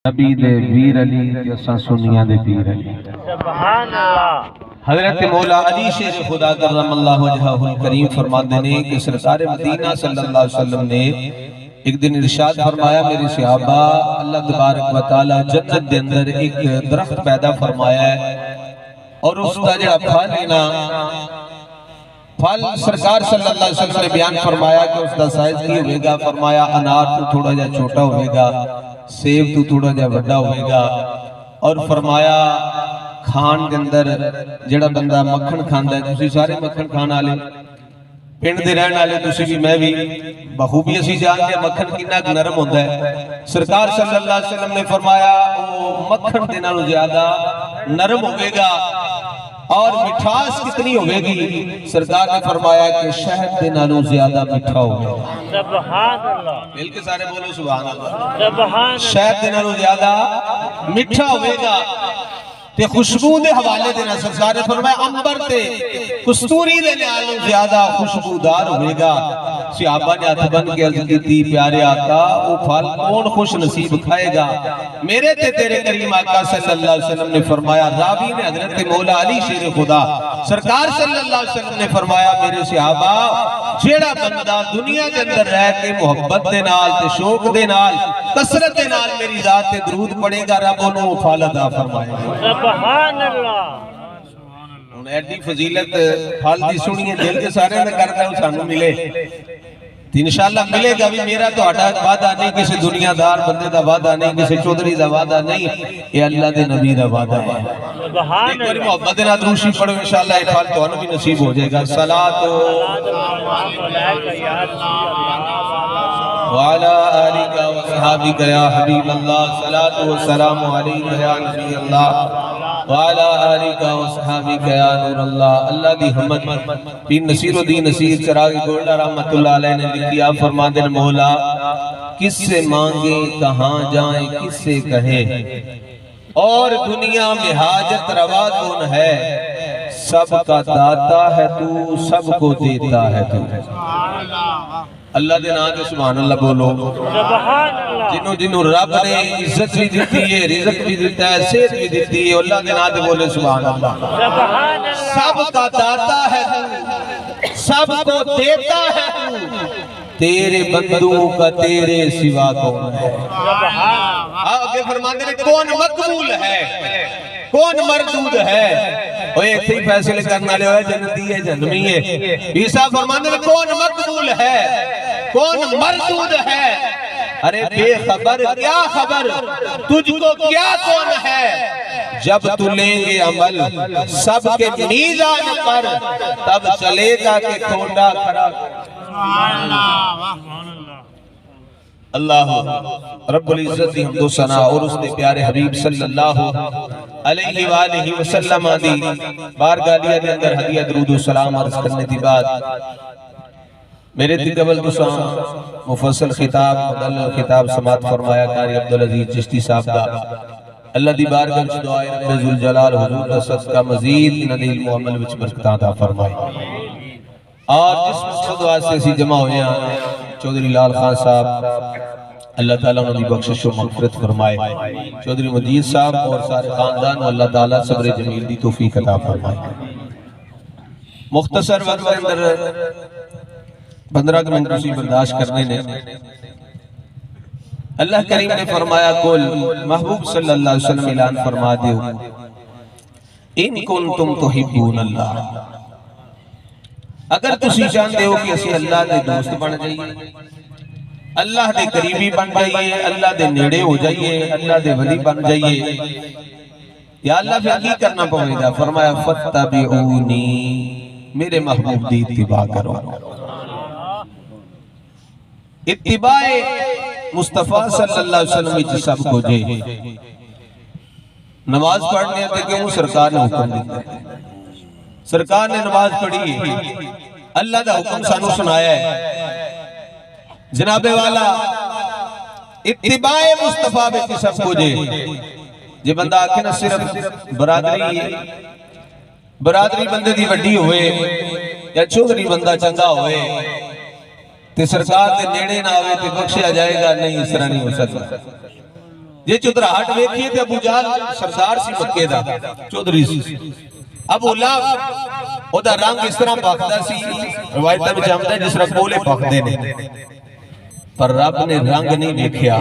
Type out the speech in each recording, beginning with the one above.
نبی دے ویر علی جسا سنیاں دے پیر علی سبحان اللہ۔ حضرت مولا علی شیر خدا کرم اللہ وجہہ الکریم فرماتے ہیں کہ سرکار مدینہ صلی اللہ علیہ وسلم نے ایک دن ارشاد فرمایا میرے صحابہ اللہ تبارک و تعالی جنت دے اندر ایک درخت پیدا فرمایا ہے اور اس کا جڑا پھل ہے نا پھل سرکار صلی اللہ علیہ وسلم نے بیان فرمایا کہ اس کا سائز کی ہوئے گا، فرمایا انار تو تھوڑا جا چھوٹا ہوئے گا، سیب تو تھوڑا جا بڑا ہوئے گا، اور فرمایا کھان کے اندر جڑا بندہ مکھن کھاندا ہے، تسی سارے مکھن کھان والے پنڈ دے رہن والے تسی بھی میں بھی بخوبی اسی جانتے ہیں مکھن کتنا نرم ہوتا ہے۔ سرکار صلی اللہ علیہ وسلم نے فرمایا وہ مکھن دے نالوں زیادہ نرم ہوئے گا اور مٹھاس کتنی ہوئے گی، سرکار نے فرمایا کہ شہد دے نالوں زیادہ مٹھا ہوئے گا۔ سبحان اللہ۔ مل کے سارے بولو سبحان اللہ۔ سبحان اللہ۔ شہد دے نالوں زیادہ مٹھا ہوئے گا تے خوشبو دے حوالے دینا سرکار نے فرمایا امبر تے کستوری دے نالوں زیادہ خوشبودار ہوئے گا۔ صحابہ نے ہاتھ بن کے عرض کی تھی پیارے آقا وہ پھل کون خوش نصیب کھائے گا؟ میرے تے تیرے کریم آقا صلی اللہ علیہ وسلم نے فرمایا، راوی نے حضرت مولا علی شیر خدا سرکار صلی اللہ علیہ وسلم نے فرمایا میرے صحابہ جیڑا بندہ دنیا کے اندر رہ کے محبت دے نال تے شوق دے نال کثرت دے نال میری ذات تے درود پڑھے گا رب انہوں پھل عطا فرمائے گا۔ سبحان اللہ۔ انہیں ایڈی فضیلت پھل دی سنیے دل کے سارے میں کرتا ہے سانو ملے انشاءاللہ ملے گا بھی۔ میرا تو ہٹا وعدہ نہیں، کسی دنیا دار بندے دا وعدہ نہیں، کسی چودھری دا وعدہ نہیں، یہ اللہ دے نبی دا وعدہ ہے۔ سبحان ایک محبت نہ دروشی پڑھو انشاءاللہ یہ پھل تو انہوں بھی نصیب ہو جائے گا۔ صلاۃ وعلی آلک و صحابک یا حبیب اللہ، صلاۃ و سلام علیک یا نبی اللہ وعلی آلک و صحابک یا نور اللہ۔ اللہ دی حمد پیر نصیر الدین نصیر چراغ گولڈا رحمت اللہ علیہ نے لکھی، آپ فرماتے ہیں مولا کس سے مانگیں کہاں جائیں کس سے کہیں، اور دنیا میں حاجت روا کون ہے، سب کا داتا ہے تو سب کو دیتا ہے تو۔ اللہ دے نام دے سبحان اللہ بولو۔ سبحان اللہ۔ جنہوں جنہوں رب نے عزت بھی دیتی ہے، رزق بھی دیتا ہے، صحت بھی دیتی ہے، اللہ دے نام دے بولے سبحان اللہ۔ سبحان اللہ۔ سب کا داتا ہے تو سب کو دیتا ہے تو، تیرے بندوں کا تیرے سوا کون ہے۔ سبحان۔ آگے فرماتے ہیں کون مقبول ہے کون مردود ہے، وہ ایک ہی فیصلے کرنا لے ہوئے جنتی ہے جنمی ہے۔ عیسیٰ فرماتے ہیں کون مقبول ہے کون مردود ہے، ارے بے خبر کیا خبر تجھ کو کیا کون ہے، جب تو لیں گے عمل سب کے میزان پر تب چلے گا کہ کھوٹا کھڑا۔ اللہ رب العزت دی حمد و ثنا اور اس نے پیارے حبیب صلی اللہ علیہ وآلہ وسلم دی بارگاہ دے اندر ہدیہ درود و سلام عرض کرنے دی بعد میرے تی قبل تو سام مفصل خطاب مدلل خطاب سماعت فرمایا قاری عبدالعزیز چشتی صاحب دا۔ اللہ دی بارگاہ وچ دعائے رب ذوالجلال حضور دا صدقہ مزید ندی علم و عمل وچ برکتاں عطا فرمائے۔ اور جس مقصد واسطے سی جمع ہوئے ہیں چودھری لال خان صاحب اللہ تعالیٰ انہوں نے بخشش و مغفرت فرمائے، چودھری مجید صاحب اور سارے خاندان اللہ تعالیٰ صبر جمیل دی توفیق عطا فرمائے۔ مختصر وقت اندر 15 منٹ اسی برداشت کرنے نے اللہ کریم نے فرمایا کل محبوب صلی اللہ علیہ وسلم اعلان فرما دیو ان کنتم تحبون اللہ، اگر تسی جانتے ہو کہ اسی اللہ دے دوست بن جائیے، اللہ دے قریبی بن جائیے، اللہ دے نیڑے ہو جائیے، اللہ دے ولی بن جائیے، یا اللہ پھر کی کرنا پڑے گا؟ فرمایا فَاتَّبِعُونِي، میرے محبوب دی اتباع کرو۔ اتباع مصطفیٰ صلی اللہ علیہ وسلم کی سب کو جے نماز پڑھنے تے کیوں سرکار نے حکم دیتا ہے، سرکار نے نماز پڑھی ہے، اللہ دا حکم سانو سنایا ہے، جناب والا اتباع مصطفیٰ بے سب کو جے جے بندہ آکھے نہ صرف برادری ہے، برادری بندے دی وڈی ہوئے یا چودھری بندہ چنگا ہوئے تے سرکار دے نیڑے نہ آوے تے بخشیا جائے گا، نہیں اس طرح نہیں ہو سکتا۔ جے چودراہٹ ویکھیے تے ابو جہل سردار سی مکے دا چودھری سی ابو لہب او دا رنگ اس طرح بھکدا سی روایتاں وچ آندا ہے جس طرح کولے بھکدے نے پر رب نے رنگ نہیں ویکھیا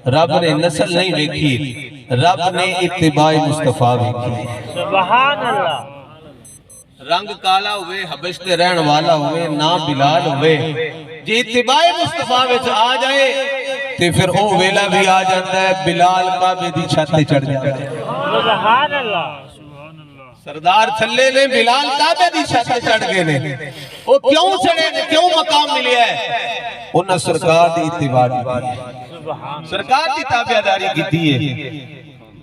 رب نے نسل نہیں ویکھی رب نے اتباع مصطفیٰ ویکھی سبحان اللہ رنگ کالا ہوئے حبش تے رہن والا ہوئے نام بلال ہوئے جے اتباع مصطفیٰ وچ آ جائے تے پھر او ویلا بھی آ جاتا ہے بلال کعبے دی چھت تے چڑھ جاتا ہے سبحان اللہ سردار تھلے نے بلال کعبے دی چھت تے چڑھ گئے نے او کیوں چڑھے نے کیوں مقام ملیا ہے انہاں سرکار دی اتباع کی سرکار دی تابعداری کیتی ہے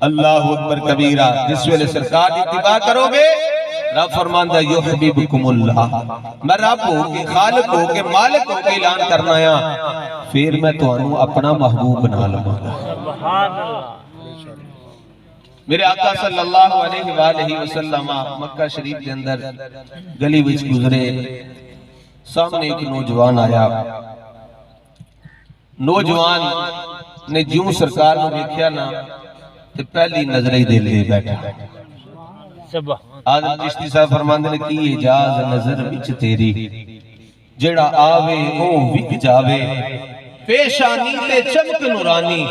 اللہ اکبر کبیرہ جس ویلے سرکار دی اتباع کرو گے رب فرماندہ یحببکم اللہ میں رب ہو کے خالق ہو کے مالک ہو کے اعلان کرنا ہے پھر میں تو انہوں اپنا محبوب بنا لوں گا سبحان اللہ میرے آقا صلی اللہ علیہ وآلہ وسلم مکہ شریف کے اندر گلی وچ گزرے سامنے ایک نوجوان آیا نوجوان نے جیوں سرکار نے دیکھیا نا تے پہلی نظر ہی دل دے بیٹھا سبحان آدم چشتی صاحب فرماندے نے کی اجاز نظر وچ تیری جڑا آوے او وک جاوے پیشانی تے چمک نورانی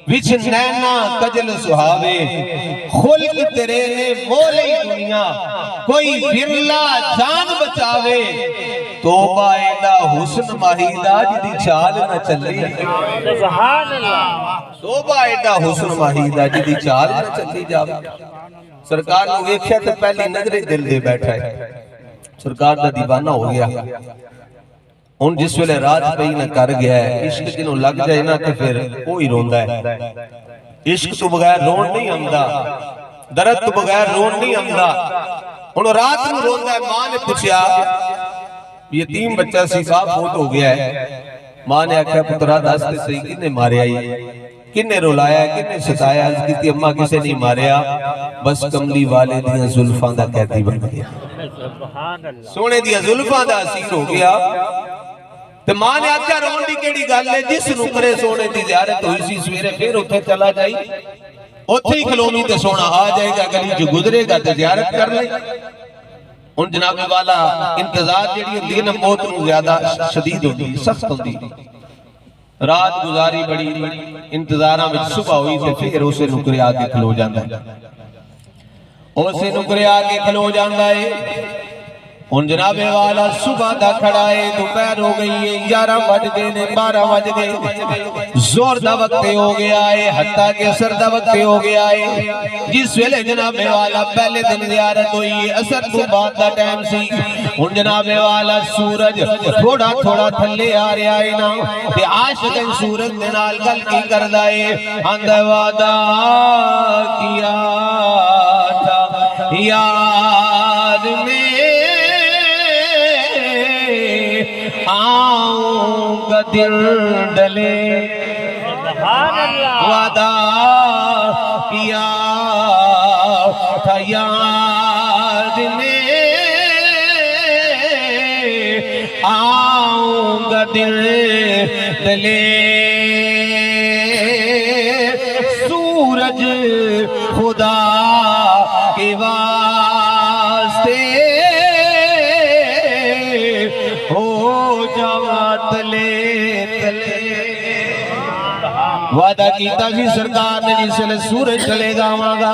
وچ نینا کجل سہاوے خلق تیرے نے مولئی دنیا کوئی برلا جان بچاوے توبہ ایڈا حسن ماہیدہ جدی چال نہ چلے سبحان اللہ توبہ ایڈا حسن ماہیدہ جدی چال نہ چلی جاوے سرکار نے ویکھیا تے پہلی نظر دل دے بیٹھا ہے سرکار دا دیوانہ ہو گیا ان جس ویلے رات پہ ہی نہ کر گیا ہے عشق جنہوں لگ جائے نا کہ پھر کوئی روندہ ہے عشق تو بغیر رون نہیں آمدہ درد تو بغیر رون نہیں آمدہ انہوں رات میں روندہ ہے ماں نے پوچھا یتیم بچہ سی باپ فوت ہو گیا ہے ماں نے آکھا پترہ دستے صحیح کنے مارے آئی کنے رولایا کنے ستایا اس کی تھی اممہ کسے نہیں ماریا بس کملی والے دیاں ظلفان دا کہتی بن گیا سبحان اللہ سونے دیاں ظلفان دا اسیر ہو گیا تے ماں نے آکھا رون دی کیڑی گل ہے جس نکرے سونے دی زیارت ہوئی سی سویرے پھر اتھے چلا جائی اتھے ہی کھلونی تے سونا آ جائے گا گلی جو گزرے گا تے زیارت کر لے ان جناب والا انتظار جیڑی ہوندی ہے نا موت نو زیادہ شدید ہوندی سخت ہوندی رات گزاری بڑی انتظاراں وچ صبح ہوئی تے پھر اسے نکرے آگے کھلو جاندا ہے اسے نکرے آگے کھلو جاندا ہے ان جناب والا صبح دا کھڑا ہے دوپہر ہو گئی ہے 11 بج گئے نے 12 بج گئے زور دا وقت ہو گیا ہے حتیٰ کہ عصر دا وقت ہو گیا ہے جس ویلے جناب والا پہلے دن زیارت ہوئی ہے عصر تو بعد دا ٹائم سی ان جناب والا سورج تھوڑا تھوڑا تھلے آ رہا ہے نا تے عاشق سورج دے نال گل کی کردا ہے اندر وعدہ کیا تھا یار میں آؤں گا دل ڈلے وعدہ کیا تھا یار نے آؤں گا دل ڈلے سورج خدا کے واسطے وعدہ کیتا سی سرکار نے جس لئے سورج چلے گا مانگا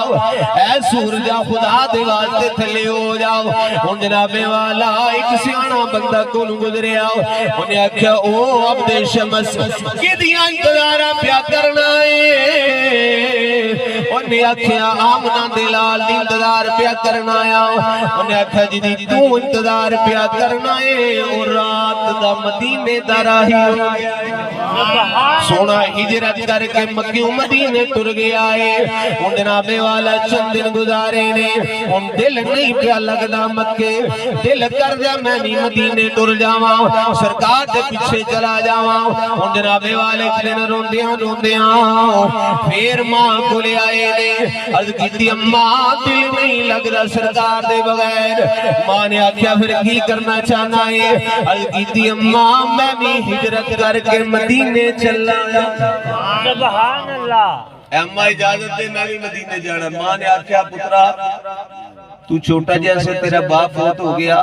اے سورجہ خدا دے واسطے تھلے ہو جاؤ ان جناب والا ایک سیانہ بندہ کون گزرے آؤ انہیں آکھیا او عبد شمس کی دیاں انتظارہ پیا کرنا ہے انہیں آکھیا آمنہ دلال دی انتظار پیا کرنا ہے انہیں آکھیا جدی تو انتظار پیا کرنا ہے اور رات دا مدینے دا راہی ہو گیا سونا ہجرت کر کے مکیوں مدینے ٹر گیا ہے ان جناب والا چند دن گزارے نے ان دل نہیں پیا لگنا مکے دل کر جا میں نہیں مدینے ٹر جاواں سرکار دے پیچھے چلا جاواں ان جناب والے دن روندیاں روندیاں پھر ماں کو لے آئے نے عرض کیتی اماں دل نہیں لگدا سرکار دے بغیر ماں نے آکھیا پھر کی کرنا چاہنا ہے عرض کیتی اماں میں بھی ہجرت کر کے مدینے چلا سبحان اللہ اماں اجازت دے میں بھی مدینے جانا ماں نے آکھیا پترا تو چھوٹا جیسے تیرا باپ فوت ہو گیا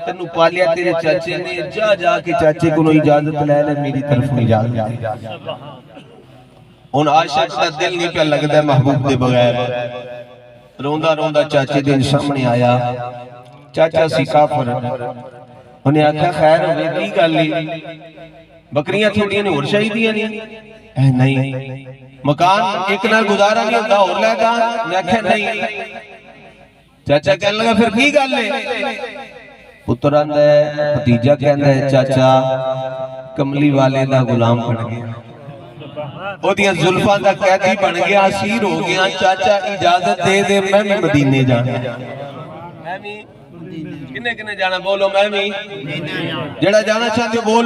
تینو پالیا تیرے چاچے نے جا کے چاچے کو اجازت لے لے میری طرف اجازت ان عاشق کا دل نہیں پہ لگتا ہے محبوب دے بغیر روندا روندا چاچے دے سامنے آیا چاچا سی کافر انہیں آکھا خیر ہوئے کی گل نہیں بکریاں تھوڑیاں نے اور شہیدیاں نہیں نہیں مکان ایک نال گزارا نہیں ہوتا اور لے گا میں آکھا نہیں چاچا کہنے لگا پھر کی گل ہے پتر آندا ہے بھتیجا کہندا ہے چاچا کملی والے دا غلام بن گیا او دیاں زلفاں دا قیدی بن گیا اسیر ہو گیا چاچا اجازت دے دے میں بھی مدینے جانا میں بھی کنے کنے جانا بولو میں بھی جڑا جانا چاہتے بول